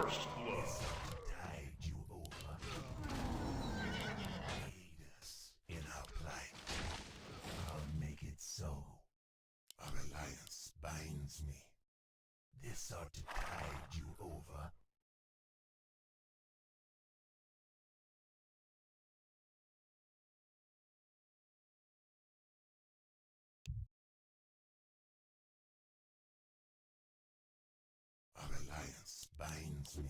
First blood. Tide you over. Aid us in our plight. I'll make it so. Our alliance binds me. This ought to tide you over. Our alliance binds me.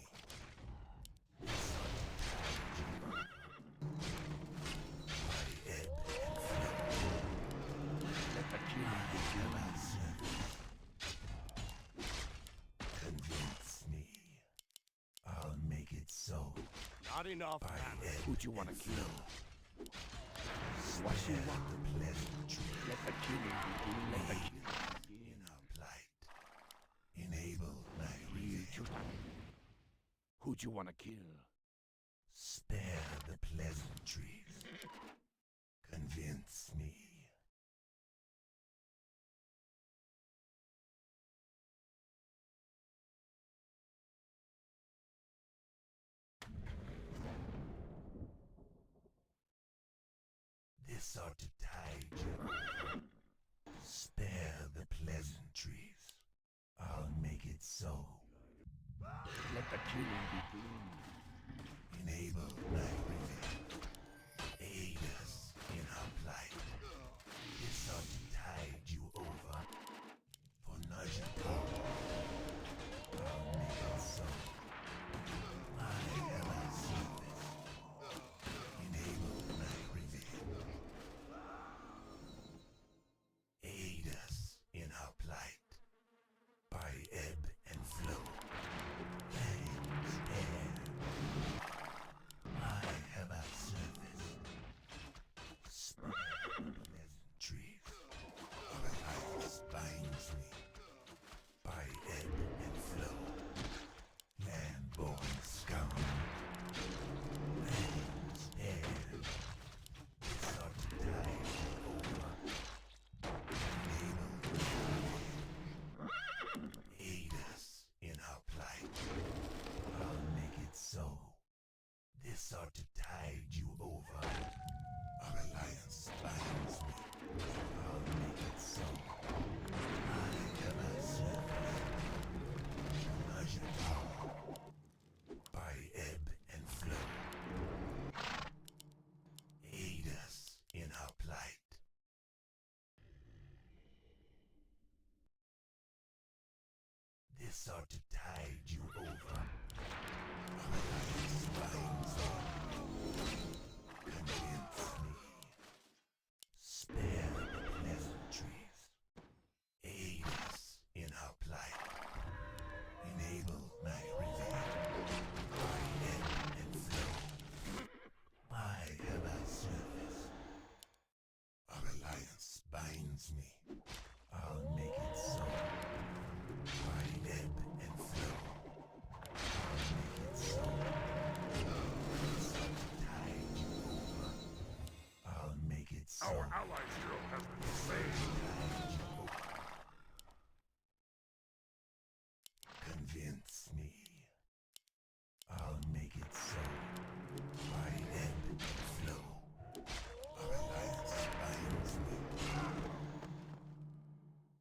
This ought to tide you over. My ebb and flow. Let the killing Am I service? Convince me. I'll make it so. Not enough. By ebb Who'd you want to and kill? flow. What you Spare want? the pleasantry. Let the killing begin. Let the killing In our plight. Enable my begin. revenge. Who'd you want to kill? Spare the pleasantries. Convince me. This ought to tide you over. Spare the pleasantries. I'll make it so. Let the killing begin. Enable my revenge. Aid us in our plight. This ought to tide you over. For Najata, I'll make it so. I am our service. Enable my revenge. Aid us in our plight. By ebb and flow. Lands air. I have our service. Spare the pleasantries. Our alliance binds me. By ebb and flow. Land-born scum. Lands air. This ought to tide you over. Enable the revenge. Aid us in our plight. I'll make it so. This ought to tide you over. Our alliance binds me. I'll make it so. I am our service. Najata. By ebb and flow. Aid us in our plight. This ought to tide you over. Our alliance binds me. Convince me. Spare the pleasantries. Aid us in our plight. Enable my revenge. By ebb and flow. I have our service. Our alliance binds me. I'll make it so. By ebb and flow. I'll make it so. This ought to tide you over. I'll make it so. Our allied hero has been slain. Tide you over. Convince me. I'll make it so. By ebb and flow. Our alliance binds me.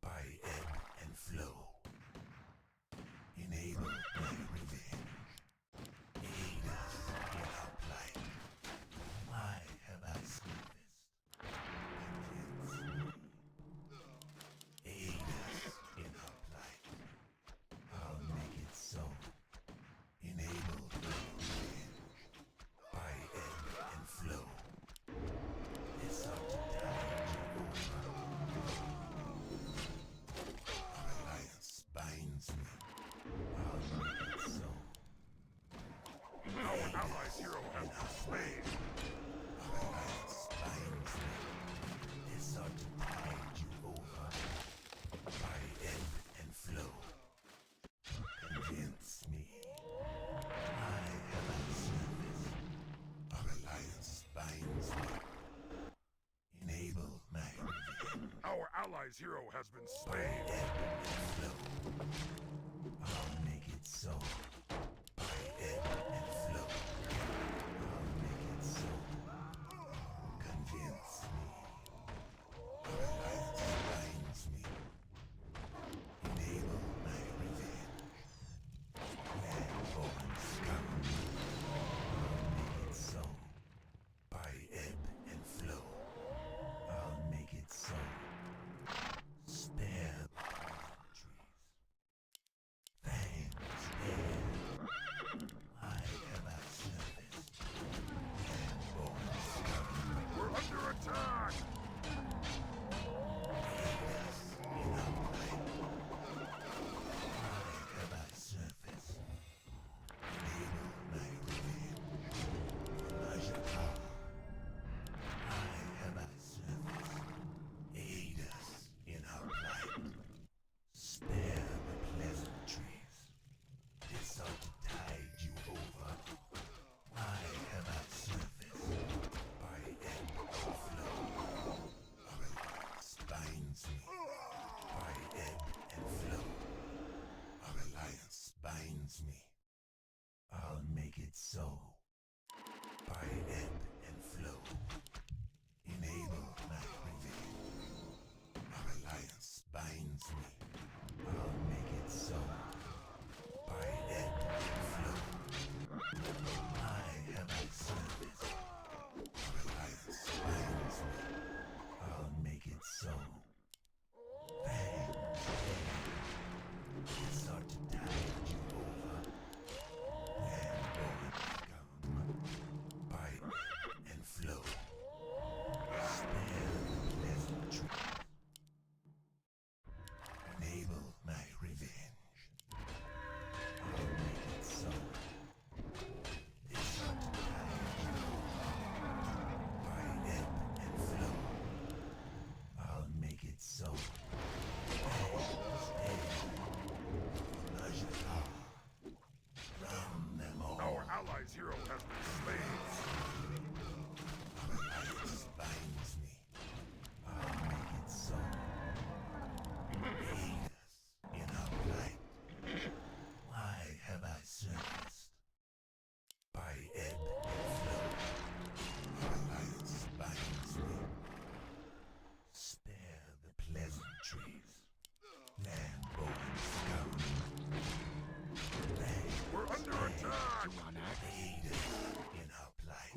By ebb and flow. Enable my revenge. Aid us in our plight. I have our service. Convince me. Aid us in our plight. I'll make it so. Enable my revenge. By ebb and flow. This ought to tide you over. Our alliance binds me. I'll make it so. Our allied hero has been slain. Our alliance binds me. This ought to tide you over. By ebb and flow. Convince me. I have our service. Our alliance binds me. Enable my revenge. Our allied's hero has been By slain. ebb and flow. I'll make it so. By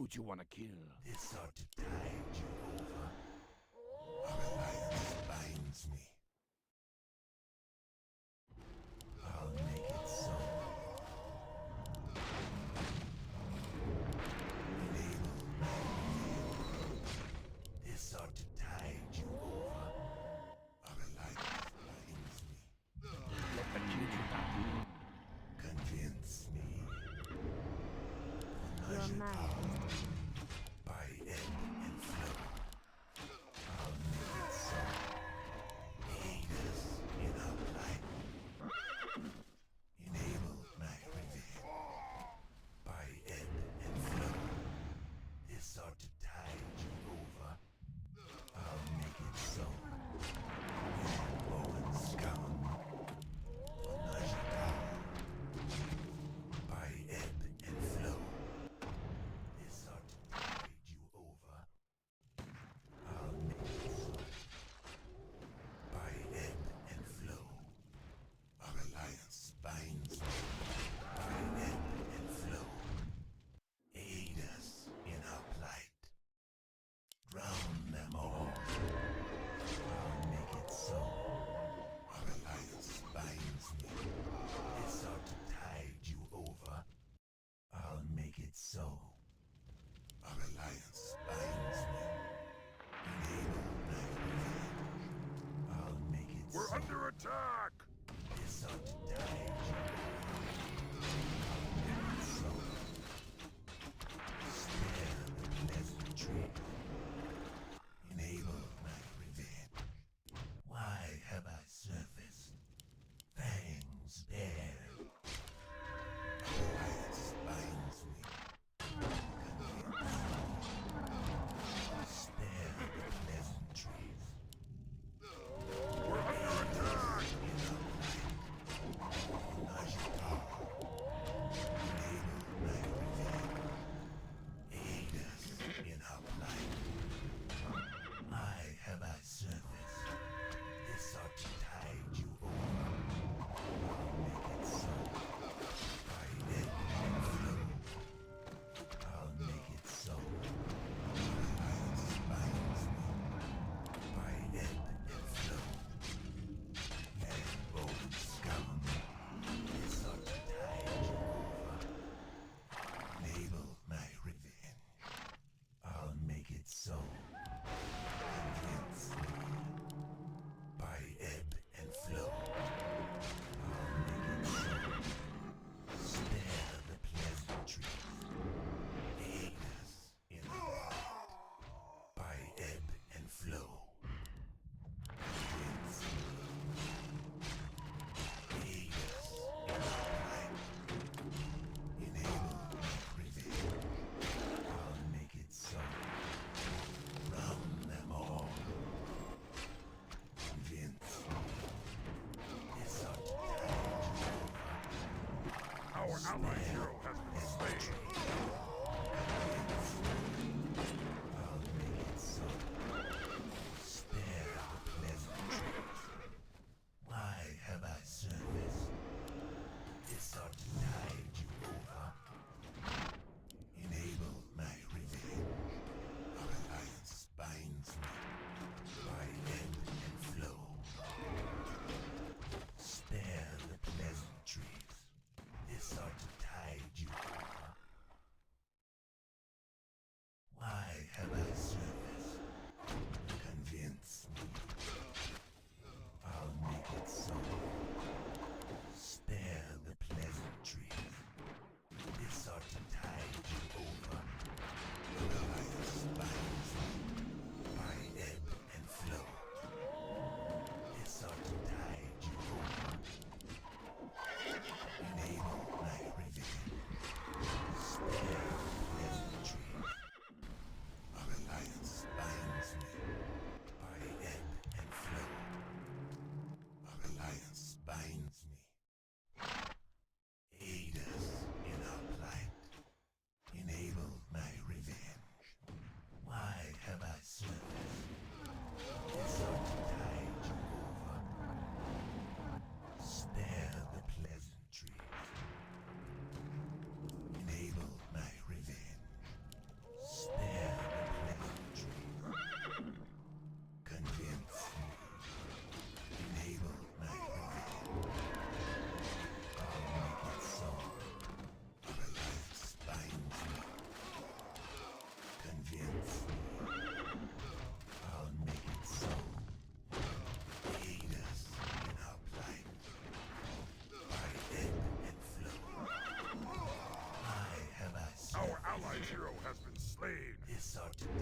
Who'd you wanna kill? This ought to tide you over. Our alliance binds me. I'll make it so. Enable my will. This ought to tide you over. Our alliance binds me. Let the killing begin. Convince me. You're Measure mad. power by ebb and flow. I'll make it so. Aid us in our plight. Enable my revenge by ebb and flow. This ought to tide you over. I'll make it so. Owen scum. Measure power by ebb and flow. This ought to tide you over. I'll make it so. By ebb and flow. Our alliance binds me. By ebb and flow. Aid us in our plight. Drown them all. I'll make it so. Our alliance binds me. This ought to tide you over. I'll make it so. Our alliance binds me. Enable my revenge. I'll make it We're so. under attack! This ought to tide you over. I'll make it so. Spare the pleasantry. Enable my revenge. Why have I surfaced? Fangs bared. Alliance binds me. Spare the pleasantries. We're under attack! In our light. sought to